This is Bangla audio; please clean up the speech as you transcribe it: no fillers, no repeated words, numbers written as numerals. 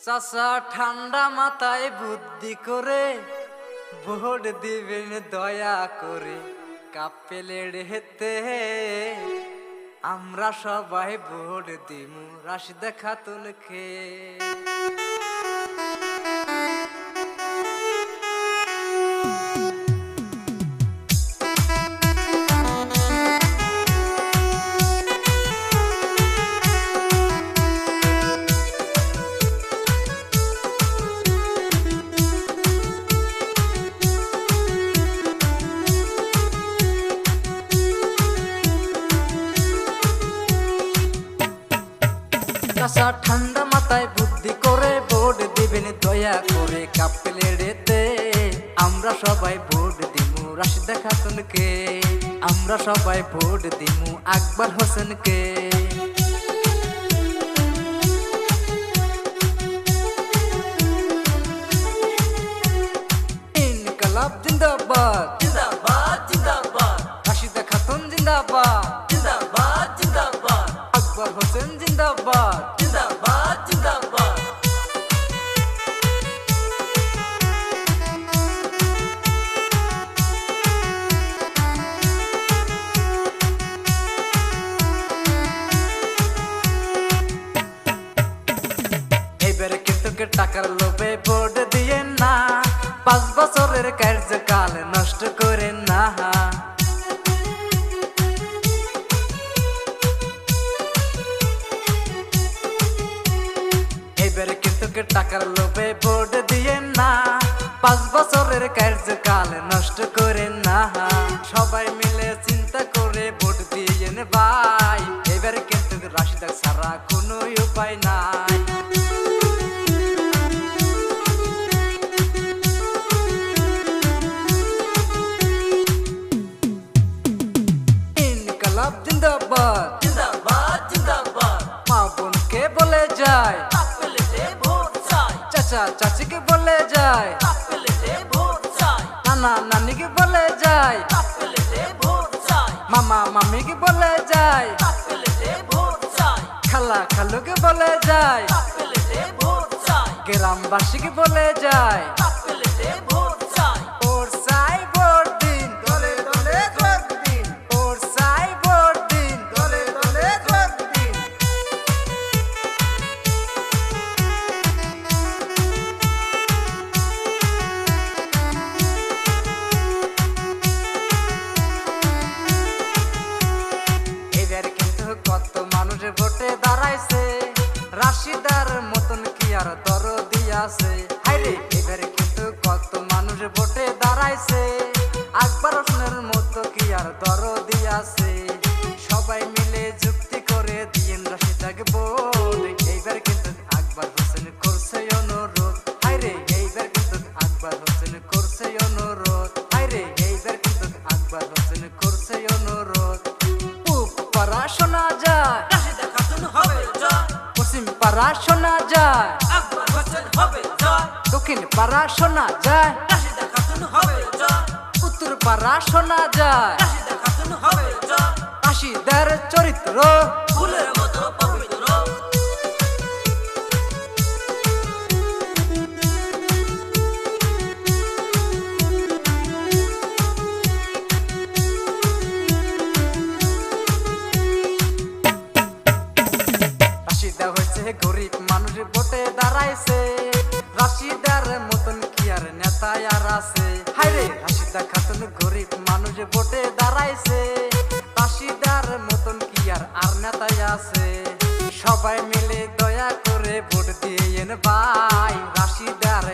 চাচা ঠান্ডা মাথায় বুদ্ধি করে ভোট দিবেন দয়া করে। কাপেলের হেতে আমরা সবাই ভোট দিমু রাশিদা খাতুনকে। চাচা ঠান্ডা মাথায় বুদ্ধি করে ভোট দিবেন দয়া করে। কাপেলেড়েতে আমরা সবাই ভোট দিমু রাশিদা খাতুনকে। আমরা সবাই ভোট দিমু আকবর হোসেনকে। ইনকলাব জিন্দাবাদ জিন্দাবাদ জিন্দাবাদ, রাশিদা খাতুন জিন্দাবাদ জিন্দাবাদ জিন্দাবাদ, আকবর হোসেন জিন্দাবাদ। জিন্দাবাদ জিন্দাবাদ। এবারে কিন্তু টাকার লোভে ভোট দিয়ে না, 5 বছরের কার্যকাল নষ্ট করে না। এবারে কিন্তু টাকার লোভে ভোট দিয়ে না, 5 বছরের কার্যকাল নষ্ট করে না। সবাই মিলে চিন্তা করে ভোট দিয়ে ভাই। এবারে কিন্তু রাশিদা ছাড়া কোনো উপায় নাই। ইনকলাব জিন্দাবাদ জিন্দাবাদ জিন্দাবাদ, মা বোনকে বলে যায়, কাপেলেতে ভোট চাই, চাচা চাচিকে বলে যায়, কাপেলেতে ভোট চাই, নানা নানিকে বলে যায়, কাপেলেতে ভোট চাই, মামা মামিকে বলে যায়, কাপেলেতে ভোট চাই, খালা খালুকে বলে যায়, কাপেলেতে ভোট চাই, গ্রামবাসীকে বলে যায়। কাপেলেতে ভোট চাই। ভোট চাই ভোট দিন দলে দলে যোগ দিন। ভোট চাই ভোট দিন দলে দলে যোগ দিন। এবার কিন্তু কত মানুষ ভোটে দাঁড়াইছে, রাশিদার মতন কি আর দরদি আছে। হায়রে এবার কিন্তু কত মানুষ ভোটে দাঁড়াইছে, আকবর হোসেনের মতো কি আর দরদি আছে। সবাই মিলে যুক্তি করে দিয়েন রাশিদাকে ভোট। এইবার কিন্তু আকবর হোসেন করছে অনুরোধ। হায়রে এইবার কিন্তু আকবর হোসেন করছে অনুরোধ। হায়রে এইবার কিন্তু আকবর হোসেন করছে অনুরোধ। পাড়া শোনা যায়, রাশিদা খাতুন হবে জয়, পশ্চিম পাড়া শোনা যায়, আকবর হোসেন হবে জয়, দক্ষিণ পাড়া শোনা যায়, রাশিদা খাতুন হবে জয়, উত্তর পাড়া শোনা যায়। রাশিদা খাতুন হবে জয়, রাশিদার চরিত্র ফুলের মতো পবিত্র, রাশিদা হয়েছে গরিব মানুষ ভোটে দাঁড়াইছে, রাশিদার মতন কি আর নেতা আর আছে। হায়রে রাশিদা খাতুন গরিব মানুষ ভোটে দাঁড়াইছে, রাশিদার মতন কি আর নেতা আছে। সবাই মিলে দয়া করে ভোট দিয়েন ভাই, রাশিদার